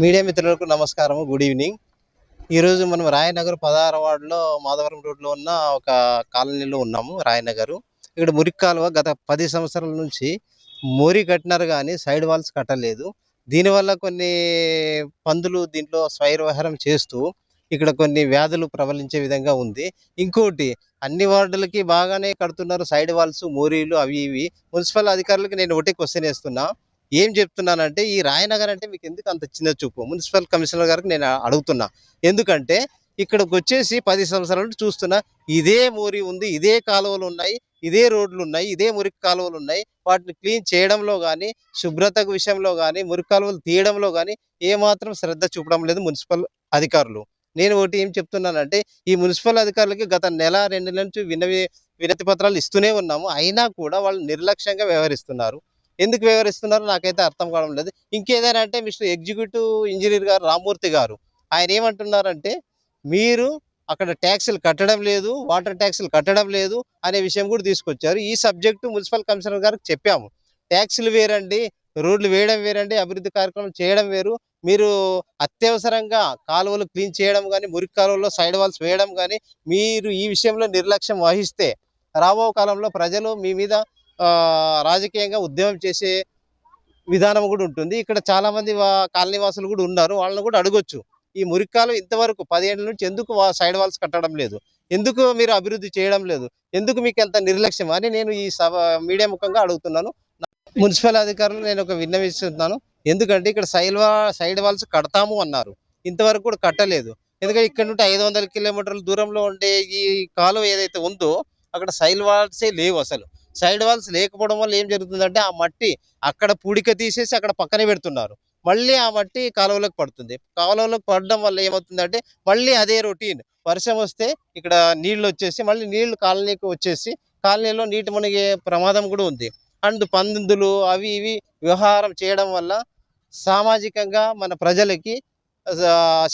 Media మిత్రులకు నమస్కారం, good evening. ఈరోజు మనం రాయనగర్ 16 వార్డులో మాధవరం రోడ్లో ఉన్న ఒక కాలనీలో ఉన్నాము. రాయనగరు ఇక్కడ మురికి కాలువ గత 10 సంవత్సరాల నుంచి మోరి కట్టినారు కానీ సైడ్ వాల్స్ కట్టలేదు. దీనివల్ల కొన్ని పందులు దీంట్లో స్వైరవిహారం చేస్తూ ఇక్కడ కొన్ని వ్యాధులు ప్రబలించే విధంగా ఉంది. ఇంకోటి, అన్ని వార్డులకి బాగానే కడుతున్నారు సైడ్ వాల్స్, మోరీలు అవి ఇవి. మున్సిపల్ అధికారులకి నేను ఒకటే క్వశ్చన్ వేస్తున్నా. ఏం చెప్తున్నానంటే, ఈ రాయనగర్ అంటే మీకు ఎందుకు అంత చిన్న చూపు? మున్సిపల్ కమిషనర్ గారికి నేను అడుగుతున్నా. ఎందుకంటే ఇక్కడికొచ్చేసి 10 సంవత్సరాల నుంచి చూస్తున్నా. ఇదే మోరి ఉంది, ఇదే కాలువలున్నాయి, ఇదే రోడ్లున్నాయి, ఇదే మురికి కాలువలున్నాయి. వాటిని క్లీన్ చేయడంలో గానీ, శుభ్రత విషయంలో గానీ, మురికి కాలువలు తీయడంలో గానీ ఏమాత్రం శ్రద్ధ చూపడం లేదు మున్సిపల్ అధికారులు. నేను ఒకటి ఏం చెప్తున్నానంటే, ఈ మున్సిపల్ అధికారులకి గత నెల, 2 నెలల నుంచి వినతి పత్రాలు ఇస్తూనే ఉన్నాము. అయినా కూడా వాళ్ళు నిర్లక్ష్యంగా వ్యవహరిస్తున్నారు. ఎందుకు వ్యవహరిస్తున్నారో నాకైతే అర్థం కావడం లేదు. ఇంకేదైనా అంటే మిస్టర్ ఎగ్జిక్యూటివ్ ఇంజినీర్ గారు రామ్మూర్తి గారు ఆయన ఏమంటున్నారంటే, మీరు అక్కడ ట్యాక్సులు కట్టడం లేదు, వాటర్ ట్యాక్సులు కట్టడం లేదు అనే విషయం కూడా తీసుకొచ్చారు. ఈ సబ్జెక్టు మున్సిపల్ కమిషనర్ గారికి చెప్పాము. ట్యాక్సులు వేరండి, రోడ్లు వేయడం వేరండి, అభివృద్ధి కార్యక్రమం చేయడం వేరు. మీరు అత్యవసరంగా కాలువలు క్లీన్ చేయడం కానీ, మురికి కాలువల్లో సైడ్ వాల్స్ వేయడం కానీ, మీరు ఈ విషయంలో నిర్లక్ష్యం వహిస్తే రాబో కాలంలో ప్రజలు మీ మీద రాజకీయంగా ఉద్యమం చేసే విధానం కూడా ఉంటుంది. ఇక్కడ చాలామంది కాలనీ వాసులు కూడా ఉన్నారు. వాళ్ళని కూడా అడగొచ్చు. ఈ మురిక్కాలు ఇంతవరకు 10 ఏళ్ల నుంచి ఎందుకు సైడ్ వాల్స్ కట్టడం లేదు? ఎందుకు మీరు అభివృద్ధి చేయడం లేదు? ఎందుకు మీకు ఎంత నిర్లక్ష్యం అని నేను ఈ మీడియా ముఖంగా అడుగుతున్నాను. మున్సిపల్ అధికారులు నేను ఒక విన్నవిస్తున్నాను. ఎందుకంటే ఇక్కడ సైడ్ వాల్స్ కడతాము అన్నారు. ఇంతవరకు కూడా కట్టలేదు. ఎందుకంటే ఇక్కడ నుండి 500 కిలోమీటర్ల దూరంలో ఉండే ఈ కాలువ ఏదైతే ఉందో అక్కడ సైడ్ వాల్సే లేవు అసలు. సైడ్ వాల్స్ లేకపోవడం వల్ల ఏం జరుగుతుందంటే, ఆ మట్టి అక్కడ పూడిక తీసేసి అక్కడ పక్కనే పెడుతున్నారు. మళ్ళీ ఆ మట్టి కాలువలోకి పడుతుంది. కాలువలోకి పడడం వల్ల ఏమవుతుందంటే మళ్ళీ అదే రొటీన్. వర్షం వస్తే ఇక్కడ నీళ్ళొచ్చేసి మళ్ళీ నీళ్లు కాలనీకి వచ్చేసి కాలనీలో నీటి మునిగే ప్రమాదం కూడా ఉంది. అండ్ పందులు అవి ఇవి వ్యవహారం చేయడం వల్ల సామాజికంగా మన ప్రజలకి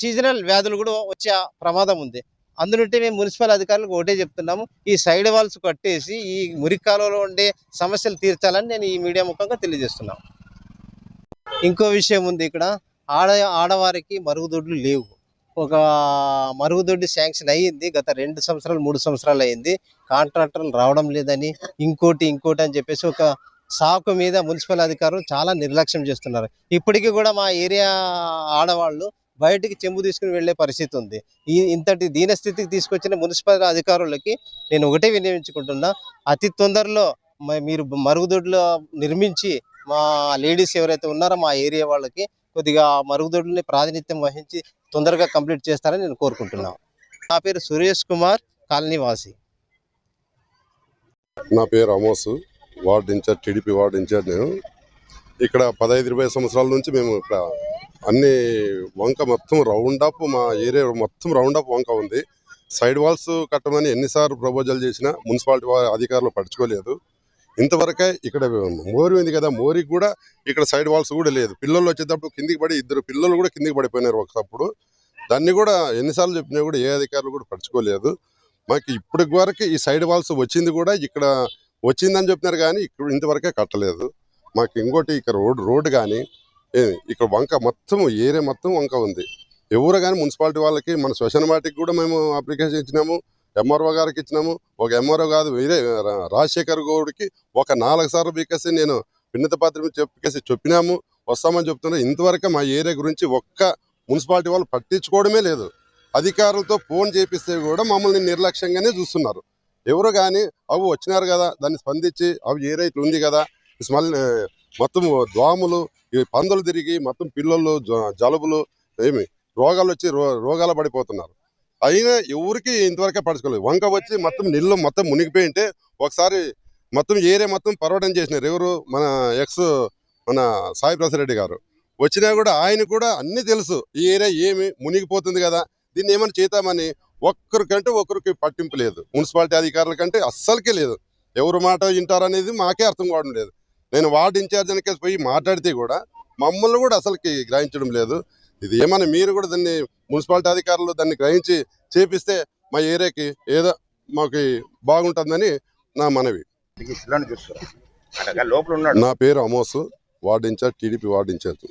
సీజనల్ వ్యాధులు కూడా వచ్చే ప్రమాదం ఉంది. అందునుంటే మేము మున్సిపల్ అధికారులకు ఒకటే చెప్తున్నాము. ఈ సైడ్ వాల్స్ కట్టేసి ఈ మురికి కాలువలో ఉండే సమస్యలు తీర్చాలని నేను ఈ మీడియా ముఖంగా తెలియజేస్తున్నాను. ఇంకో విషయం ఉంది ఇక్కడ. ఆడవారికి మరుగుదొడ్లు లేవు. ఒక మరుగుదొడ్డి శాంక్షన్ అయ్యింది. గత 2 సంవత్సరాలు, 3 సంవత్సరాలు అయింది. కాంట్రాక్టర్లు రావడం లేదని, ఇంకోటి అని చెప్పేసి ఒక సాకు మీద మున్సిపల్ అధికారులు చాలా నిర్లక్ష్యం చేస్తున్నారు. ఇప్పటికీ కూడా మా ఏరియా ఆడవాళ్ళు బయటికి చెంబు తీసుకుని వెళ్ళే పరిస్థితి ఉంది. ఇంతటి దీనస్థితికి తీసుకొచ్చిన మున్సిపల్ అధికారులకి నేను ఒకటే విన్నవించుకుంటున్నా. అతి తొందరలో మీరు మరుగుదొడ్లు నిర్మించి మా లేడీస్ ఎవరైతే ఉన్నారో మా ఏరియా వాళ్ళకి కొద్దిగా మరుగుదొడ్లని ప్రాతినిధ్యం వహించి తొందరగా కంప్లీట్ చేస్తారని నేను కోరుకుంటున్నాను. నా పేరు సురేష్ కుమార్, కాలనీ వాసి. నా పేరు Amosu, ward incharge, TDP ward incharge. నేను ఇక్కడ 15-20 సంవత్సరాల నుంచి మేము ఇక్కడ అన్ని వంక మొత్తం రౌండప్, మా ఏరియా మొత్తం రౌండప్ వంక ఉంది. సైడ్ వాల్స్ కట్టమని ఎన్నిసార్లు ప్రపోజల్ చేసినా మున్సిపాలిటీ అధికారులు పట్టించుకోలేదు. ఇంతవరకే ఇక్కడ మోరి ఉంది కదా, మోరికి కూడా ఇక్కడ సైడ్ వాల్స్ కూడా లేదు. పిల్లలు వచ్చేటప్పుడు కిందికి పడి 2 పిల్లలు కూడా కిందికి పడిపోయినారు ఒకప్పుడు. దాన్ని కూడా ఎన్నిసార్లు చెప్పినా కూడా ఏ అధికారులు కూడా పట్టించుకోలేదు. మాకు ఇప్పటి వరకు ఈ సైడ్ వాల్స్ వచ్చింది కూడా ఇక్కడ వచ్చిందని చెప్తున్నారు కానీ ఇక్కడ ఇంతవరకే కట్టలేదు. మాకు ఇంకోటి ఇక్కడ రోడ్డు కానీ ఇక్కడ వంక మొత్తం ఏరియా మొత్తం వంక ఉంది. ఎవరు కానీ మున్సిపాలిటీ వాళ్ళకి మన శ్మశాన వాటికి కూడా మేము అప్లికేషన్ ఇచ్చినాము, ఎంఆర్ఓ గారికి ఇచ్చినాము. ఒక ఎంఆర్ఓ కాదు, వేరే రాజశేఖర్ గౌడ్కి ఒక 4 సార్లు బీకేసి నేను విన్నత పత్రం చెప్పినాము, వస్తామని చెప్తున్నారు. ఇంతవరకు మా ఏరియా గురించి ఒక్క మున్సిపాలిటీ వాళ్ళు పట్టించుకోవడమే లేదు. అధికారులతో ఫోన్ చేపిస్తే కూడా మమ్మల్ని నిర్లక్ష్యంగానే చూస్తున్నారు. ఎవరు కానీ అవి వచ్చినారు కదా దాన్ని స్పందించి అవి ఏరియా ఇట్లా ఉంది కదా, స్మెల్ మొత్తం దోమలు, ఈ పందులు తిరిగి మొత్తం పిల్లలు జలుబులు రోగాలు వచ్చి రోగాలు పడిపోతున్నారు. అయినా ఎవరికి ఇంతవరకే పడుచుకోలేదు. వంక వచ్చి మొత్తం నీళ్ళు మొత్తం మునిగిపోయి ఉంటే ఒకసారి మొత్తం ఏరియా మొత్తం పర్వటన చేసినారు. ఎవరు మన సాయి ప్రసాద్ రెడ్డి గారు వచ్చినా కూడా ఆయన కూడా అన్ని తెలుసు, ఈ ఏరియా ఏమి మునిగిపోతుంది కదా, దీన్ని ఏమైనా చేద్దామని ఒక్కరికంటే ఒకరికి పట్టింపు లేదు. మున్సిపాలిటీ అధికారుల కంటే అస్సలకే లేదు. ఎవరు మాట వింటారనేది మాకే అర్థం కావడం లేదు. నేను వార్డు ఇన్ఛార్జ్ అనికేసి పోయి మాట్లాడితే కూడా మమ్మల్ని కూడా అసలుకి గ్రహించడం లేదు. ఇది ఏమన్నా మీరు కూడా దాన్ని మున్సిపాలిటీ అధికారులు దాన్ని గ్రహించి చేపిస్తే మా ఏరియాకి ఏదో మాకు బాగుంటుందని నా మనవి. నా పేరు Amosu, ward incharge, TDP ward incharge.